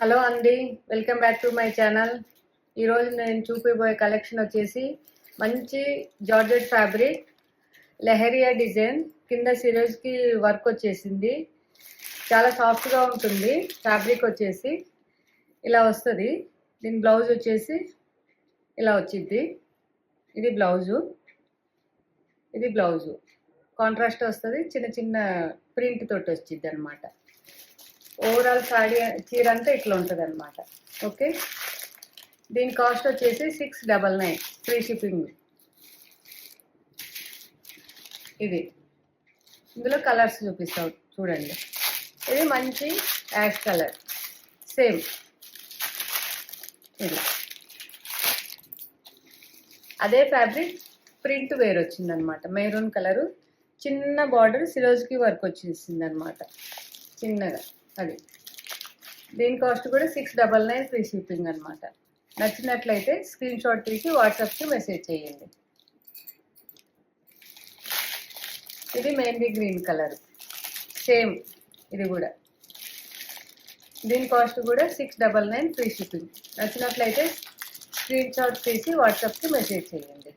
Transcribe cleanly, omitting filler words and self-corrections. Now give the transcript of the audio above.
Hello అండి, welcome back to my channel. ఈరోజు నేను చూపిపోయే కలెక్షన్ వచ్చేసి మంచి జార్జెట్ ఫ్యాబ్రిక్ లెహరియా డిజైన్ కింద సిరోజ్కి వర్క్ వచ్చేసింది. చాలా సాఫ్ట్గా ఉంటుంది. ఫ్యాబ్రిక్ వచ్చేసి ఇలా వస్తుంది. దీని బ్లౌజ్ వచ్చేసి ఇలా వచ్చింది. ఇది బ్లౌజు కాంట్రాస్ట్ వస్తుంది. చిన్న చిన్న ప్రింట్ తోటి వచ్చింది అనమాట. ఓవరాల్ సాడీ చీర అంతా ఇట్లా ఉంటుంది అనమాట. ఓకే, దీని కాస్ట్ వచ్చేసి 699 ఫ్రీ షిప్పింగ్. ఇందులో కలర్స్ చూపిస్తాం చూడండి. ఇది మంచి యాష్ కలర్, సేమ్ ఇది అదే ఫ్యాబ్రిక్, ప్రింట్ వేరు వచ్చిందనమాట. మెరూన్ కలరు, చిన్న బార్డర్ సిరోజ్కి వర్క్ వచ్చేసింది అనమాట, చిన్నగా. అది దీని కాస్ట్ కూడా 699 ఫ్రీ షిప్పింగ్ అనమాట. నచ్చినట్లయితే స్క్రీన్ షాట్ తీసి వాట్సాప్కి మెసేజ్ చేయండి. ఇది మెహందీ గ్రీన్ కలర్, సేమ్ ఇది కూడా. దీని కాస్ట్ కూడా 699 ఫ్రీ షిప్పింగ్. నచ్చినట్లయితే స్క్రీన్ షాట్ తీసి వాట్సాప్కి మెసేజ్ చేయండి.